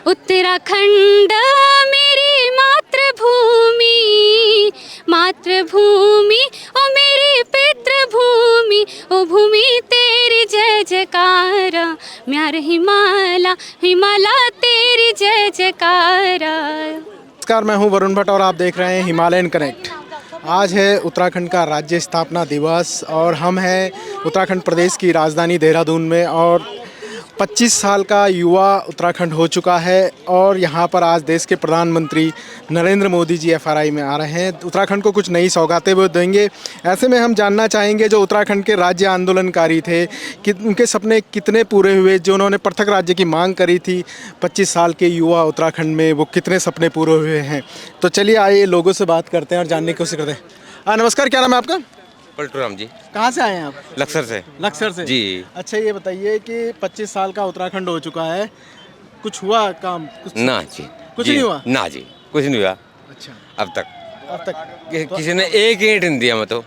उत्तराखंड मेरी मातृभूमि, मातृभूमि ओ मेरी पितृभूमि, ओ भूमि तेरी जय जयकारा, म्यार हिमाला हिमाला तेरी जय जयकारा। नमस्कार, मैं हूं वरुण भट्ट और आप देख रहे हैं हिमालयन कनेक्ट। आज है उत्तराखंड का राज्य स्थापना दिवस और हम हैं उत्तराखंड प्रदेश की राजधानी देहरादून में और 25 साल का युवा उत्तराखंड हो चुका है और यहाँ पर आज देश के प्रधानमंत्री नरेंद्र मोदी जी एफआरआई में आ रहे हैं। उत्तराखंड को कुछ नई सौगातें वो देंगे। ऐसे में हम जानना चाहेंगे जो उत्तराखंड के राज्य आंदोलनकारी थे कि उनके सपने कितने पूरे हुए, जो उन्होंने पृथक राज्य की मांग करी थी 25 साल के युवा उत्तराखंड में, वो कितने सपने पूरे हुए हैं। तो चलिए आइए लोगों से बात करते हैं और जानने की कोशिश करते हैं। नमस्कार, क्या नाम है आपका? पलटूराम जी। कहाँ से आए हैं आप? लक्सर से। लक्सर से जी। अच्छा, ये बताइए कि 25 साल का उत्तराखंड हो चुका है, कुछ हुआ काम? कुछ ना जी, कुछ जी, नहीं हुआ? ना जी, कुछ नहीं हुआ अच्छा, अब तक। तो किसी ने एक ईंट नहीं दिया मैं तो।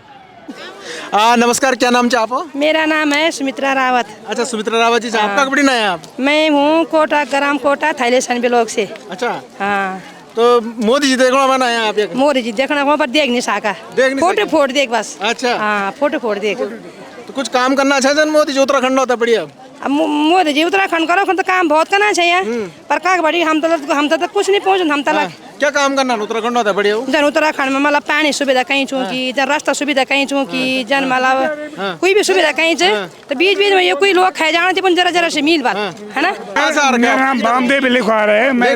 नमस्कार, क्या नाम चाह आप? मेरा नाम है सुमित्रा रावत। अच्छा, सुमित्रा रावत जी, आपका कबड्डी नया है आप? मैं हूँ कोटा, ग्राम कोटा, थैलेसन ब्लॉक से। अच्छा, हाँ, तो मोदी जी देखना बना है आप? मोदी जी देखना वहाँ पर देख नहीं सका, फोटो फोड़ देख बस। अच्छा, हाँ, फोटो फोड़ देख। तो कुछ काम करना चाहिए मोदी जी, उत्तराखंड होता बढ़िया। अब मोदी जी उत्तराखंड करो तो काम बहुत करना चाहिए, पर का बड़ी हम तो कुछ नहीं पहुँच, हम तक क्या काम करना उत्तराखंड होता बढ़िया? जन उत्तराखंड में मतलब पानी सुविधा कहीं छू की, जन रास्ता सुविधा कहीं छू की, जन मतलब कोई भी सुविधा कहीं से, तो बीच बीच में ये कोई लोग खाए जाना थे जरा जरा से मिल बात है ना। मेरा नाम बामदेव लिखवा रहे हैं। मैं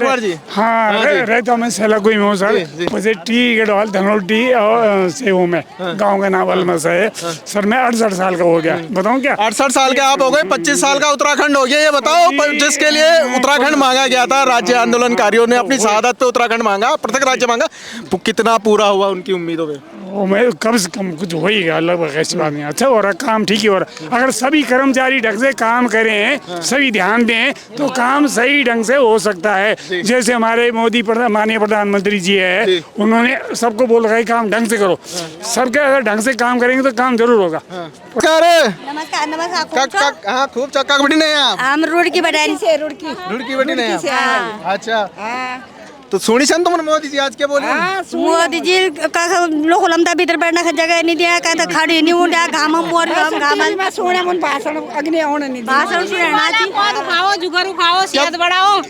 हाँ रहता हूँ, मैं सेलाकुई में हूँ सर। मुझे टी गढ़वाल धनोल्टी और से हूँ मैं, गाँव का नाम अलमस है सर। मैं 68 साल का हो गया, बताऊँ क्या? 68 साल के आप हो गए, 25 साल का उत्तराखंड हो गया। ये बताओ, जिसके लिए उत्तराखंड मांगा गया था, राज्य आंदोलनकारियों ने अपनी शहादत पे उत्तराखंड मांगा, पृथक राज्य मांगा, कितना पूरा हुआ उनकी उम्मीदों पे? वो मैं कम से कम कुछ हो ही गया, लगभग ऐसी बात नहीं। अच्छा हो रहा, काम ठीक ही हो रहा। अगर सभी कर्मचारी ढंग से काम करें, सभी ध्यान दें, तो काम सही ढंग से हो सकता है। जैसे हमारे मोदी माननीय प्रधानमंत्री जी है, उन्होंने सबको बोल रखा है काम ढंग से करो। सबके अगर ढंग से काम करेंगे तो काम जरूर होगा। नमस्कार नमस्कार। हाँ, खूब चक्का कबड्डी नहीं है आप? हम रुड़की बटाली से, रुड़की बड़ी नहीं है। अच्छा, तो सुनी सन तुमने मोदी जी आज क्या बोले? मोदी जी का लोग लमता भीतर बैठने का जगह नहीं दिया, कहता खड़ी नहीं उठा, घाम मोर घाम में सोने मन भाषण अग्नि होने नहीं, भाषण सुनना चाहिए। खाओ जुगरू खाओ, सेहत बढ़ाओ,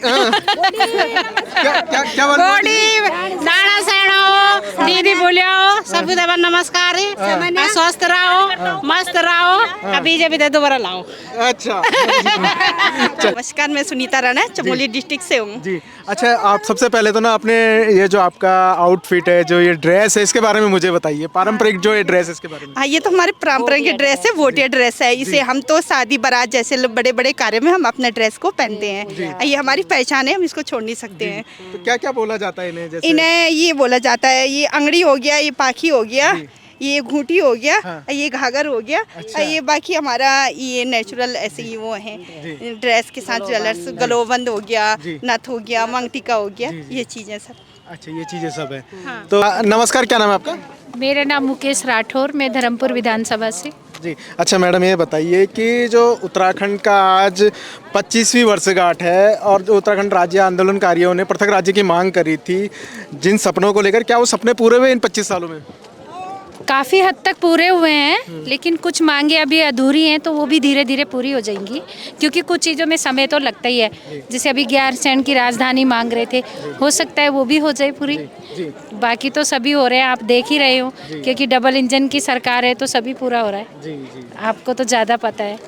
क्या बॉडी दाना सेड़ो, दीदी बोलियो, सब दबा नमस्कार, स्वस्थ रहो, मस्त रहो, बीजेपी दे दोबारा लाओ। अच्छा, नमस्कार, मैं सुनीता राणा, चमोली डिस्ट्रिक्ट से हूँ जी। अच्छा, आप सबसे पहले तो ना अपने ये जो आपका आउटफिट है, जो ये ड्रेस है, इसके बारे में मुझे बताइए। पारंपरिक जो ये ड्रेस है इसके बारे में। हाँ, ये तो हमारे पारंपरिक ड्रेस है, वोटिया ड्रेस है। इसे हम तो शादी बारात जैसे बड़े बड़े कार्य में हम अपने ड्रेस को पहनते हैं। ये हमारी पहचान है, हम इसको छोड़ नहीं सकते हैं। तो क्या क्या बोला जाता है इन्हें? जैसे इन्हें ये बोला जाता है, ये अंगड़ी हो गया, ये पाखी हो गया, ये घूंटी हो गया, ये घाघर हो गया। अच्छा। ये बाकी हमारा ये नेचुरल ऐसे ही वो है, ड्रेस के साथ ज्वेलर्स, गलोबंद हो गया, नथ हो गया, मांग टीका हो गया, ये चीजें सब। अच्छा, ये चीजें सब है। तो नमस्कार, क्या नाम है आपका? मेरा नाम मुकेश राठौर, मैं धर्मपुर विधानसभा से। जी। अच्छा मैडम, ये बताइए कि जो उत्तराखंड का आज 25वीं वर्षगांठ है और जो उत्तराखंड राज्य आंदोलनकारियों ने पृथक राज्य की मांग करी थी, जिन सपनों को लेकर, क्या वो सपने पूरे हुए इन 25 सालों में? काफ़ी हद तक पूरे हुए हैं, लेकिन कुछ मांगे अभी अधूरी हैं, तो वो भी धीरे धीरे पूरी हो जाएंगी, क्योंकि कुछ चीज़ों में समय तो लगता ही है। जैसे अभी ज्ञारसैंण की राजधानी मांग रहे थे, हो सकता है वो भी हो जाए पूरी। बाकी तो सभी हो रहे हैं, आप देख ही रहे हो, क्योंकि डबल इंजन की सरकार है तो सभी पूरा हो रहा है। आपको तो ज़्यादा पता है।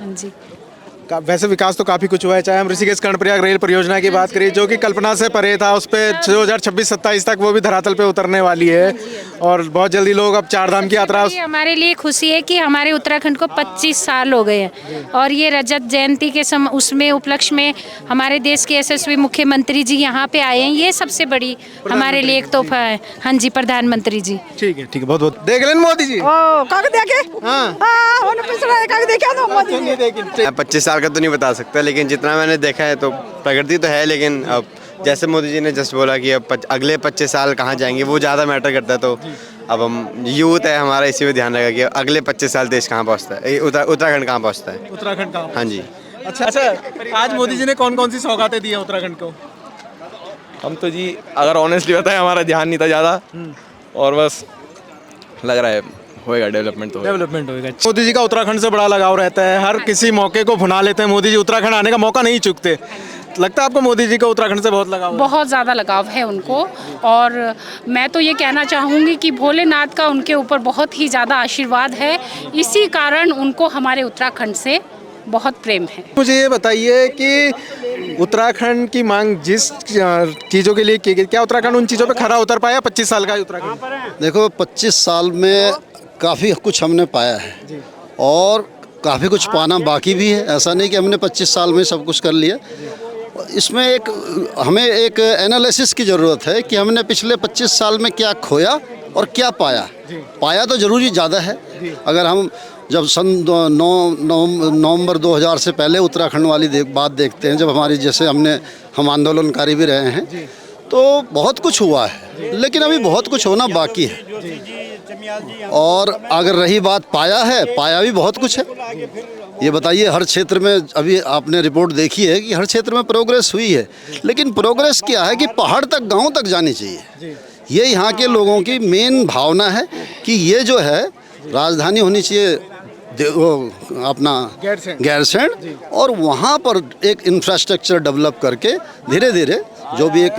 हाँ जी। वैसे विकास तो काफ़ी कुछ हुआ है, चाहे हम ऋषिकेश कर्णप्रयाग रेल परियोजना की बात करें, जो कि कल्पना से परे था, उस पर 2026-27 तक वो भी धरातल पे उतरने वाली है और बहुत जल्दी लोग अब चारधाम की यात्रा। हमारे लिए खुशी है कि हमारे उत्तराखंड को 25 साल हो गए हैं और ये रजत जयंती के उसमें उपलक्ष्य में हमारे देश के यशस्वी मुख्यमंत्री जी यहाँ पे आए हैं, ये सबसे बड़ी हमारे लिए एक तोहफा है। हाँ जी, प्रधानमंत्री जी। ठीक है, बहुत बहुत देख लें मोदी जी। 25 साल का तो नहीं बता सकता, लेकिन जितना मैंने देखा है तो प्रगति तो है। लेकिन अब जैसे मोदी जी ने जस्ट बोला कि अब अगले 25 साल कहाँ जाएंगे, वो ज़्यादा मैटर करता है। तो अब हम यूथ है हमारा, इसी में ध्यान रहेगा कि अगले 25 साल देश कहाँ पहुँचता है, उत्तराखंड कहाँ पहुँचता है। उत्तराखंड कहाँ? हाँ जी। अच्छा, आज मोदी जी ने कौन कौन सी सौगातें दी हैं उत्तराखंड को? हम तो जी अगर ऑनेस्टली बताएं हमारा ध्यान नहीं था ज़्यादा और बस लग रहा है होएगा डेवलपमेंट तो डेवलपमेंट होएगा। मोदी जी का उत्तराखंड से बड़ा लगाव रहता है, हर किसी मौके को भुना लेते हैं मोदी जी, उत्तराखंड आने का मौका नहीं चूकते। लगता है आपको मोदी जी का उत्तराखंड से बहुत लगाव है? बहुत ज़्यादा लगाव है उनको, और मैं तो ये कहना चाहूँगी कि भोलेनाथ का उनके ऊपर बहुत ही ज़्यादा आशीर्वाद है, इसी कारण उनको हमारे उत्तराखंड से बहुत प्रेम है। मुझे ये बताइए कि उत्तराखंड की मांग जिस चीज़ों के लिए की गई, क्या उत्तराखंड उन चीज़ों पे खरा उतर पाया? 25 साल का उत्तराखंड। देखो 25 साल में काफ़ी कुछ हमने पाया है और काफ़ी कुछ पाना बाकी भी है। ऐसा नहीं कि हमने 25 साल में सब कुछ कर लिया। इसमें हमें एक एनालिसिस की ज़रूरत है कि हमने पिछले 25 साल में क्या खोया और क्या पाया। पाया तो ज़रूरी ज़्यादा है। अगर हम जब सन 9 नवंबर 2000 से पहले उत्तराखंड वाली बात देखते हैं, जब हम आंदोलनकारी भी रहे हैं, तो बहुत कुछ हुआ है, लेकिन अभी बहुत कुछ होना बाकी है। और अगर रही बात पाया भी बहुत कुछ है। ये बताइए, हर क्षेत्र में अभी आपने रिपोर्ट देखी है कि हर क्षेत्र में प्रोग्रेस हुई है, लेकिन प्रोग्रेस क्या है कि पहाड़ तक, गांव तक जानी चाहिए। ये यहाँ के लोगों की मेन भावना है कि ये जो है राजधानी होनी चाहिए अपना गैरसैंण, और वहाँ पर एक इंफ्रास्ट्रक्चर डेवलप करके धीरे धीरे जो भी एक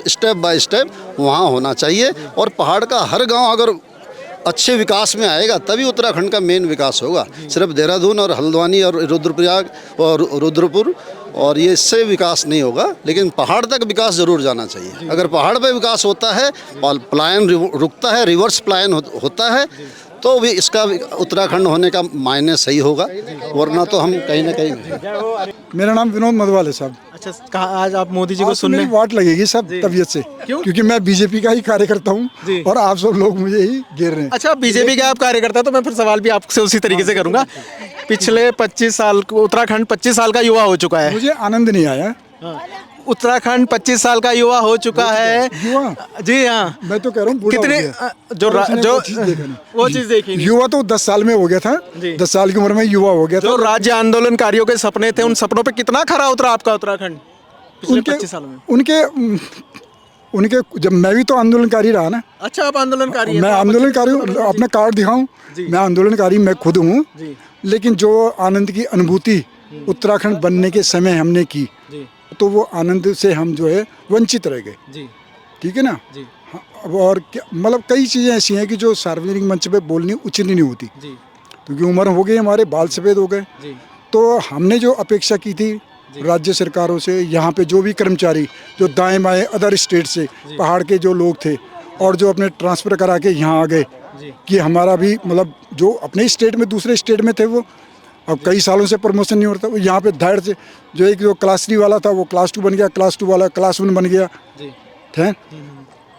स्टेप बाय स्टेप वहाँ होना चाहिए। और पहाड़ का हर गांव अगर अच्छे विकास में आएगा तभी उत्तराखंड का मेन विकास होगा। सिर्फ देहरादून और हल्द्वानी और रुद्रप्रयाग और रुद्रपुर और ये इससे विकास नहीं होगा, लेकिन पहाड़ तक विकास ज़रूर जाना चाहिए। अगर पहाड़ पे विकास होता है, पलायन रुकता है, रिवर्स पलायन होता है, तो भी इसका उत्तराखंड होने का मायने सही होगा, वरना तो हम कहीं ना कहीं। मेरा नाम विनोद मधवाल है साहब। अच्छा, कहाँ आज आप मोदी जी को सुनने? वाट लगेगी सब तबीयत से। क्योंकि मैं बीजेपी का ही कार्यकर्ता हूँ और आप सब लोग मुझे ही घेर रहे हैं। अच्छा, बीजेपी का आप कार्यकर्ता, तो मैं फिर सवाल भी आपसे उसी तरीके से करूंगा। पिछले 25 साल उत्तराखंड 25 साल का युवा हो चुका है। मुझे आनंद नहीं आया। उत्तराखंड 25 साल का युवा हो चुका है। जी हाँ, मैं तो कह रहा हूँ कितने वो चीज देखी। युवा तो 10 साल में हो गया था, 10 साल की उम्र में युवा हो गया था। जो राज्य आंदोलनकारियों के सपने थे, उन सपनों पे कितना खरा उतरा आपका उत्तराखंड पिछले 25 साल में? उनके जब मैं भी तो आंदोलनकारी रहा ना। अच्छा, आप आंदोलनकारी हैं? मैं आंदोलनकारी हूँ, अपना कार्ड दिखाऊं, मैं आंदोलनकारी मैं खुद हूँ। लेकिन जो आनंद की अनुभूति उत्तराखंड बनने के समय हमने की, तो वो आनंद से हम जो है वंचित रह गए। ठीक है ना। अब और क्या, मतलब कई चीज़ें ऐसी हैं कि जो सार्वजनिक मंच पे बोलनी उचित नहीं होती, क्योंकि उम्र हो गई, हमारे बाल सफ़ेद हो गए। तो हमने जो अपेक्षा की थी राज्य सरकारों से, यहाँ पे जो भी कर्मचारी जो दाएं बाएं अदर स्टेट से, पहाड़ के जो लोग थे और जो अपने ट्रांसफ़र करा के यहाँ आ गए, कि हमारा भी मतलब जो अपने स्टेट में दूसरे स्टेट में थे, वो अब कई सालों से प्रमोशन नहीं होता। यहाँ पे धैर्य से जो क्लास 3 वाला था वो क्लास 2 बन गया, क्लास 2 वाला क्लास 1 बन गया। ठीक,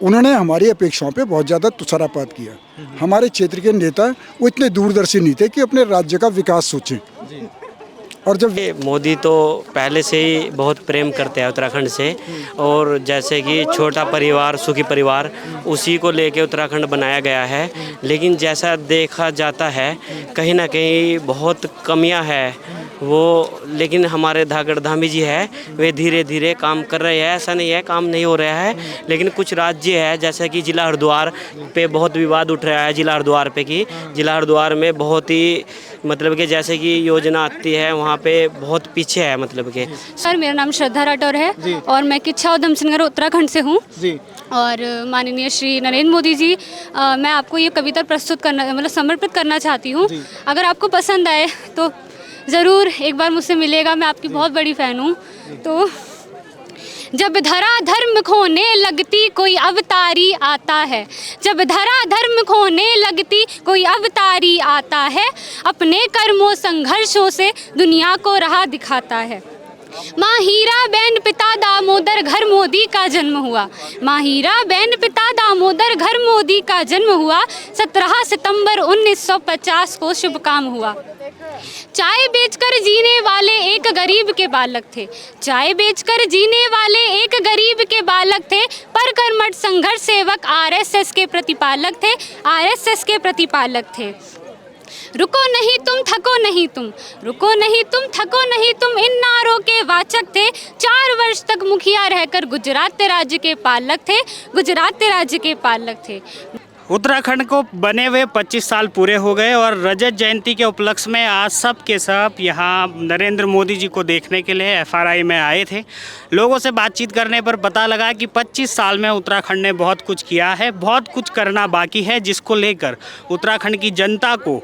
उन्होंने हमारी अपेक्षाओं पे बहुत ज़्यादा तुच्छारापात किया। हमारे क्षेत्र के नेता वो इतने दूरदर्शी नहीं थे कि अपने राज्य का विकास सोचें। और जब मोदी तो पहले से ही बहुत प्रेम करते हैं उत्तराखंड से, और जैसे कि छोटा परिवार सुखी परिवार, उसी को लेके उत्तराखंड बनाया गया है। लेकिन जैसा देखा जाता है कहीं ना कहीं बहुत कमियां है वो, लेकिन हमारे धागड़ धामी जी है, वे धीरे धीरे काम कर रहे हैं। ऐसा नहीं है काम नहीं हो रहा है, लेकिन कुछ राज्य है जैसे कि जिला हरिद्वार पे बहुत विवाद उठ रहा है। जिला हरिद्वार पे कि जिला हरिद्वार में बहुत ही मतलब कि जैसे कि योजना आती है वहाँ पे बहुत पीछे है। मतलब कि सर, मेरा नाम श्रद्धा राठौर है और मैं किच्छा उधम सिंह नगर उत्तराखंड से हूँ। और माननीय श्री नरेंद्र मोदी जी, मैं आपको ये कविता प्रस्तुत करना मतलब समर्पित करना चाहती हूँ। अगर आपको पसंद आए तो ज़रूर एक बार मुझसे मिलेगा, मैं आपकी बहुत बड़ी फ़ैन हूँ। तो जब धरा धर्म खोने लगती कोई अवतारी आता है, जब धरा धर्म खोने लगती कोई अवतारी आता है, अपने कर्मों संघर्षों से दुनिया को राह दिखाता है। माँ हीरा बहन पिता दामोदर घर मोदी का जन्म हुआ, माँ हीरा बहन पिता दामोदर घर मोदी का जन्म हुआ, 17 सितंबर 1950 को शुभ काम हुआ। चाय बेचकर जीने वाले एक गरीब के बालक थे, चाय बेचकर जीने वाले एक गरीब के बालक थे, पर कर्मठ संघर्ष सेवक आरएसएस के प्रतिपालक थे, आरएसएस के प्रतिपालक थे। रुको नहीं तुम, थको नहीं तुम, रुको नहीं तुम, थको नहीं तुम, इन नारों के वाचक थे। 4 वर्ष तक मुखिया रहकर गुजरात राज्य के पालक थे, गुजरात राज्य के पालक थे। उत्तराखंड को बने हुए 25 साल पूरे हो गए और रजत जयंती के उपलक्ष्य में आज सब के सब यहाँ नरेंद्र मोदी जी को देखने के लिए FRI में आए थे। लोगों से बातचीत करने पर पता लगा कि 25 साल में उत्तराखंड ने बहुत कुछ किया है, बहुत कुछ करना बाकी है, जिसको लेकर उत्तराखंड की जनता को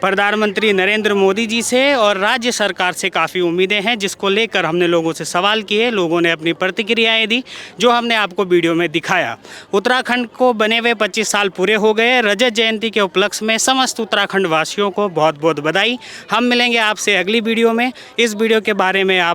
प्रधानमंत्री नरेंद्र मोदी जी से और राज्य सरकार से काफ़ी उम्मीदें हैं, जिसको लेकर हमने लोगों से सवाल किए। लोगों ने अपनी प्रतिक्रियाएं दी, जो हमने आपको वीडियो में दिखाया। उत्तराखंड को बने हुए 25 साल पूरे हो गए। रजत जयंती के उपलक्ष्य में समस्त उत्तराखंड वासियों को बहुत बहुत बधाई। हम मिलेंगे आपसे अगली वीडियो में। इस वीडियो के बारे में आप